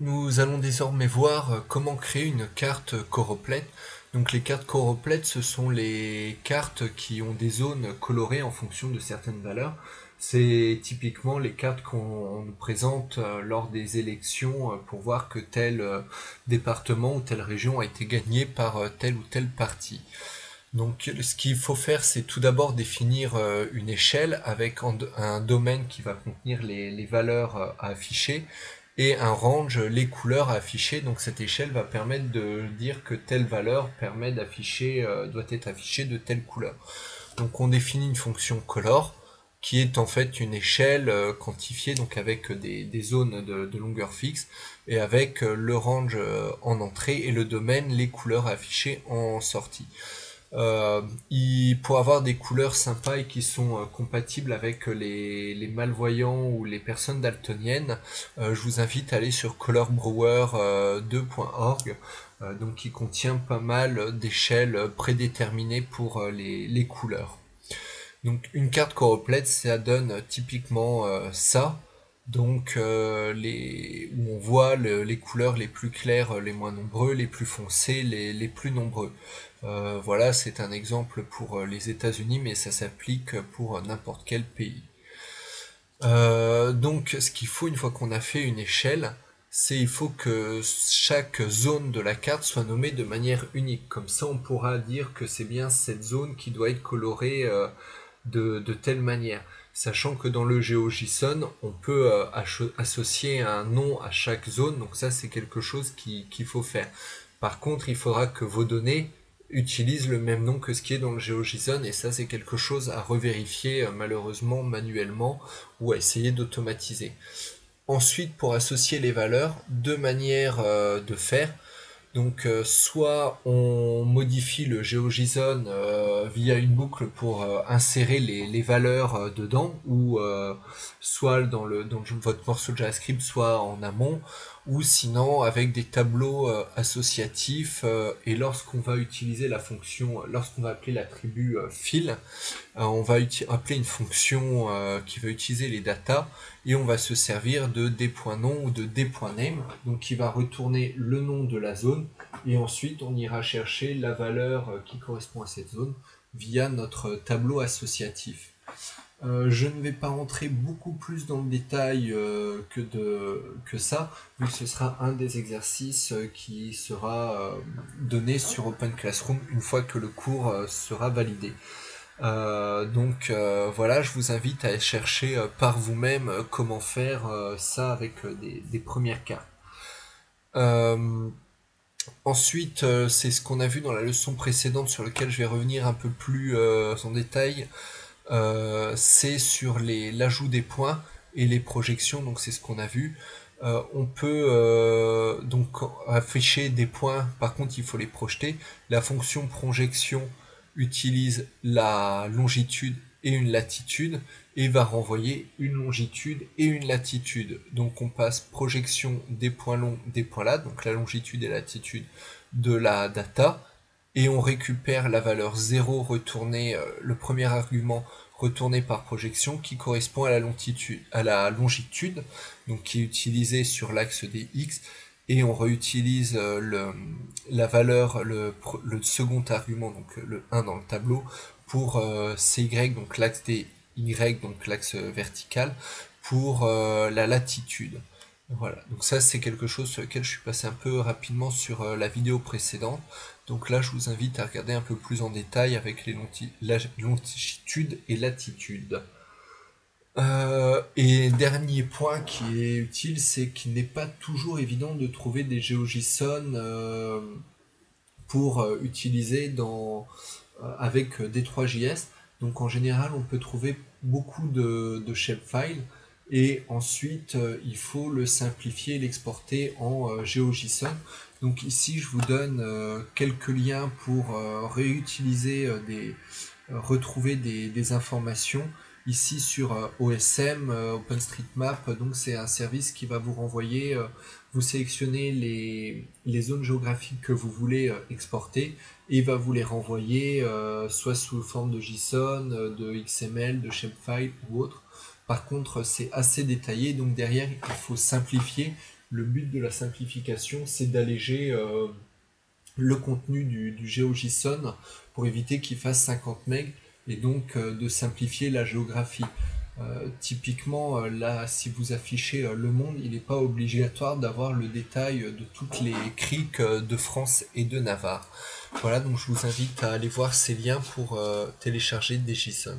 Nous allons désormais voir comment créer une carte choropleth. Donc les cartes choropleth, ce sont les cartes qui ont des zones colorées en fonction de certaines valeurs. C'est typiquement les cartes qu'on nous présente lors des élections pour voir que tel département ou telle région a été gagné par tel ou tel parti. Donc ce qu'il faut faire, c'est tout d'abord définir une échelle avec un domaine qui va contenir les valeurs à afficher et un range, les couleurs à afficher. Donc cette échelle va permettre de dire que telle valeur permet d'afficher, doit être affichée de telle couleur. Donc on définit une fonction color qui est en fait une échelle quantifiée donc avec des zones de longueur fixe et avec le range en entrée et le domaine, les couleurs affichées en sortie. Pour avoir des couleurs sympas et qui sont compatibles avec les malvoyants ou les personnes daltoniennes, je vous invite à aller sur colorbrewer2.org, donc qui contient pas mal d'échelles prédéterminées pour les couleurs. Donc une carte choropleth, ça donne typiquement ça. Donc où on voit les couleurs les plus claires, les moins nombreux, les plus foncés, les plus nombreux. Voilà, c'est un exemple pour les États-Unis, mais ça s'applique pour n'importe quel pays. Donc ce qu'il faut une fois qu'on a fait une échelle, c'est il faut que chaque zone de la carte soit nommée de manière unique. Comme ça, on pourra dire que c'est bien cette zone qui doit être colorée de telle manière. Sachant que dans le GeoJSON, on peut associer un nom à chaque zone, donc ça c'est quelque chose qu'il faut faire. Par contre, il faudra que vos données utilisent le même nom que ce qui est dans le GeoJSON, et ça c'est quelque chose à revérifier malheureusement manuellement ou à essayer d'automatiser. Ensuite, pour associer les valeurs, deux manières de faire. Donc soit on modifie le GeoJSON via une boucle pour insérer les valeurs dedans, ou soit dans votre morceau de JavaScript, soit en amont, ou sinon avec des tableaux associatifs, et lorsqu'on va utiliser la fonction, lorsqu'on va appeler l'attribut fill, on va appeler une fonction qui va utiliser les datas et on va se servir de d.nom ou de d.name, donc qui va retourner le nom de la zone et ensuite on ira chercher la valeur qui correspond à cette zone via notre tableau associatif. Je ne vais pas rentrer beaucoup plus dans le détail que ça, vu que ce sera un des exercices qui sera donné sur Open Classroom une fois que le cours sera validé. Voilà, je vous invite à chercher par vous-même comment faire ça avec des premières cartes. Ensuite, c'est ce qu'on a vu dans la leçon précédente sur lequel je vais revenir un peu plus en détail. C'est sur l'ajout des points et les projections, donc c'est ce qu'on a vu. On peut donc afficher des points, par contre il faut les projeter. La fonction projection utilise la longitude et une latitude et va renvoyer une longitude et une latitude. Donc on passe projection des points longs, des points là, donc la longitude et la latitude de la data, et on récupère la valeur 0 retournée, le premier argument retourné par projection qui correspond à la longitude, donc qui est utilisée sur l'axe des x, et on réutilise la valeur, le second argument, donc le 1 dans le tableau, pour cy, donc l'axe des y, donc l'axe vertical, pour la latitude. Voilà, donc ça c'est quelque chose sur lequel je suis passé un peu rapidement sur la vidéo précédente. Donc là je vous invite à regarder un peu plus en détail avec les longitudes et latitudes. Et dernier point qui est utile, c'est qu'il n'est pas toujours évident de trouver des GeoJSON pour utiliser avec D3JS. Donc en général, on peut trouver beaucoup de shapefiles et ensuite il faut le simplifier et l'exporter en GeoJSON. Donc ici, je vous donne quelques liens pour réutiliser retrouver des informations. Ici sur OSM, OpenStreetMap, donc c'est un service qui va vous renvoyer, vous sélectionnez les zones géographiques que vous voulez exporter et il va vous les renvoyer soit sous forme de JSON, de XML, de shapefile ou autre. Par contre, c'est assez détaillé, donc derrière, il faut simplifier Le but de la simplification, c'est d'alléger le contenu du GeoJSON pour éviter qu'il fasse 50 MB et donc de simplifier la géographie. Typiquement, là, si vous affichez le monde, il n'est pas obligatoire d'avoir le détail de toutes les criques de France et de Navarre. Voilà, donc je vous invite à aller voir ces liens pour télécharger des JSON.